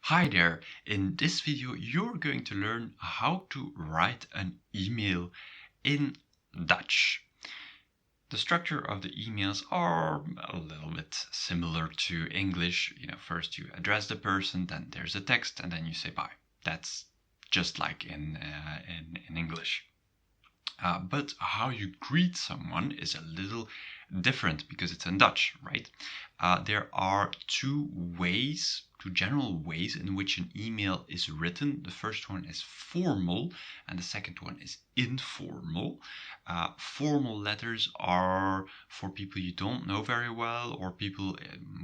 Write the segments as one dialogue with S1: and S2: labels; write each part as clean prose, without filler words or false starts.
S1: Hi there, in this video you're going to learn how to write an email in Dutch. The structure of the emails are a little bit similar to English. First you address the person, then there's a text, and then you say bye. That's just like in English. But how you greet someone is a little different because it's in Dutch, right? There are two general ways in which an email is written. The first one is formal and the second one is informal. Formal letters are for people you don't know very well or people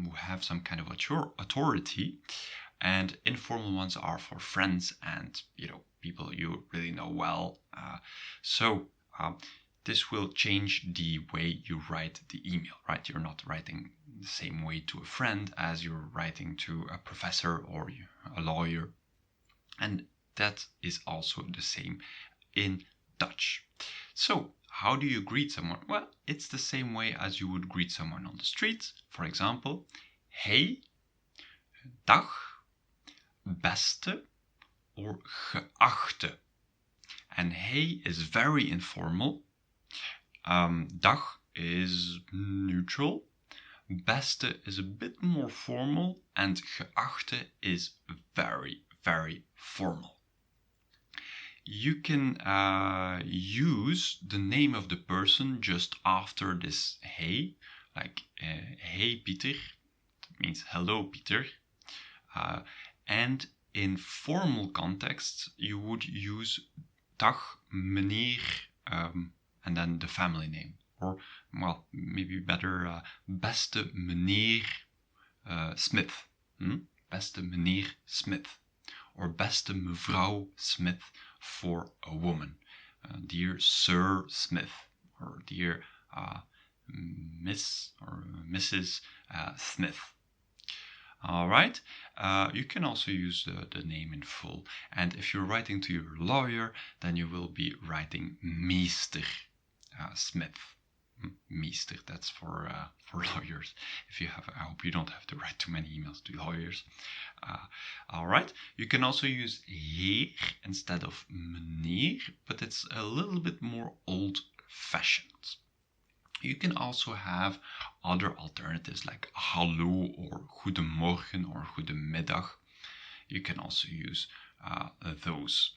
S1: who have some kind of authority. And informal ones are for friends and people you really know well. So this will change the way you write the email, right? You're not writing the same way to a friend as you're writing to a professor or a lawyer. And that is also the same in Dutch. So how do you greet someone? Well, it's the same way as you would greet someone on the street. For example, hey, dag, beste, or geachte. And hey is very informal. Dag is neutral. Beste is a bit more formal. And geachte is very, very formal. You can use the name of the person just after this hey. Like, hey Pieter. That means hello Pieter. And in formal contexts, you would use dag, meneer, and then the family name. Or, well, maybe better, beste meneer Smith. Beste meneer Smith. Or beste mevrouw Smith for a woman. Dear Sir Smith. Or dear Miss or Mrs. Smith. All right, you can also use the name in full. And if you're writing to your lawyer, then you will be writing Meester Smith. Meester, that's for lawyers. I hope you don't have to write too many emails to lawyers. All right, you can also use heer instead of meneer, but it's a little bit more old-fashioned. You can also have other alternatives like hallo or goedemorgen or goedemiddag. You can also use those.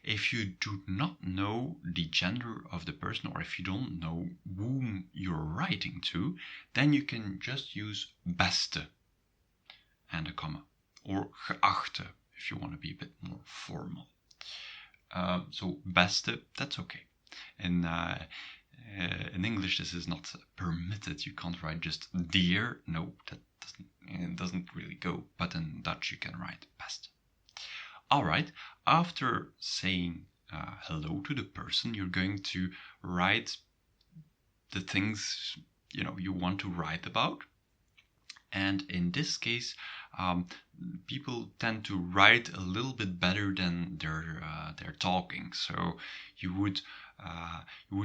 S1: If you do not know the gender of the person or if you don't know whom you're writing to, then you can just use beste and a comma, or geachte if you want to be a bit more formal. So beste, that's okay. In English, this is not permitted. You can't write just dear. No, it doesn't really go. But in Dutch, you can write best. All right. After saying hello to the person, you're going to write the things you want to write about. And in this case, people tend to write a little bit better than they're talking. So you would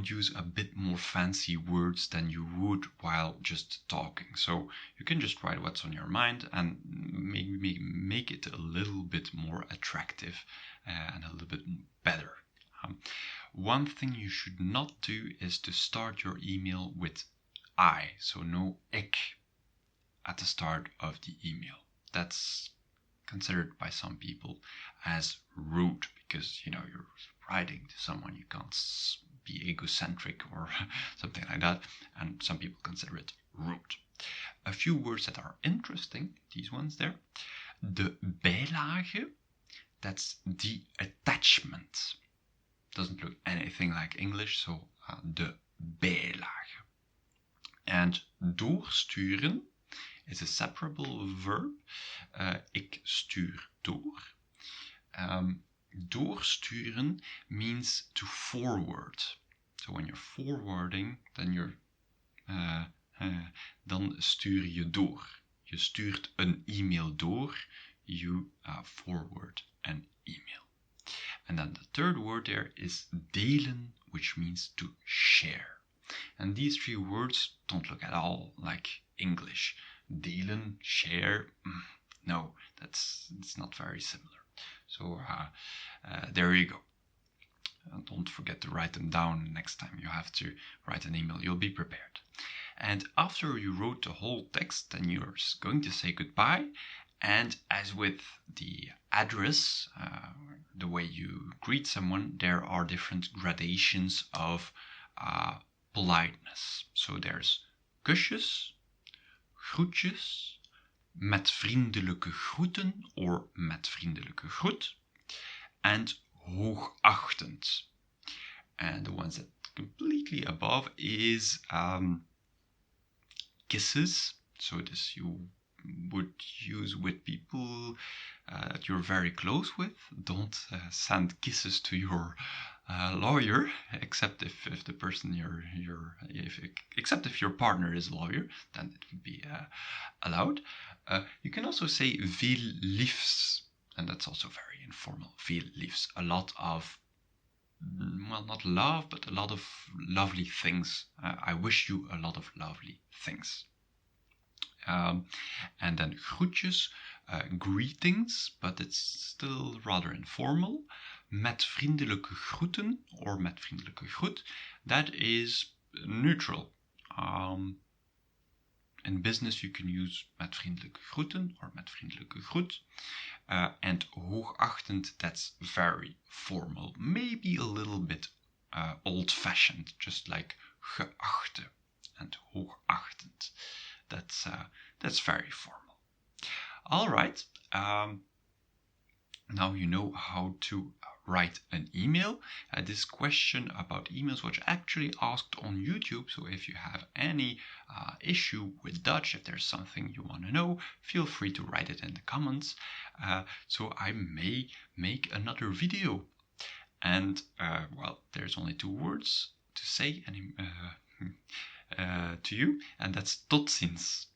S1: use a bit more fancy words than you would while just talking. So you can just write what's on your mind and maybe make it a little bit more attractive and a little bit better. One thing you should not do is to start your email with I, so no ik at the start of the email. That's considered by some people as rude because you're writing to someone, you can't be egocentric or something like that, and some people consider it rude. A few words that are interesting, these ones there. De bijlage, that's the attachment. Doesn't look anything like English, so de bijlage. And doorsturen is a separable verb. Ik stuur door. Doorsturen means to forward. So when you're forwarding, then dan stuur je door. Je stuurt een e-mail door. You forward an email. And then the third word there is delen, which means to share. And these three words don't look at all like English. Delen, share, No, it's not very similar. So there you go. Don't forget to write them down next time you have to write an email. You'll be prepared. And after you wrote the whole text, then you're going to say goodbye. And as with the address, the way you greet someone, there are different gradations of politeness. So there's kusjes, groetjes, met vriendelijke groeten or met vriendelijke groet, and hoogachtend. And the ones that completely above is kisses. So this you would use with people that you're very close with. Don't send kisses to your lawyer, except if the person except if your partner is a lawyer, then it would be allowed. You can also say veel liefs, and that's also very informal. Veel liefs, a lot of, well, not love, but a lot of lovely things. I wish you a lot of lovely things. And then groetjes, greetings, but it's still rather informal. Met vriendelijke groeten or met vriendelijke groet, that is neutral. In business you can use met vriendelijke groeten or met vriendelijke groet. And hoogachtend, that's very formal, maybe a little bit old-fashioned, just like geachte and hoogachtend. That's very formal. All right. Now you know how to write an email. This question about emails was actually asked on YouTube. So if you have any issue with Dutch, if there's something you want to know, feel free to write it in the comments. So I may make another video. And well, there's only 2 words to say to you, and that's tot ziens.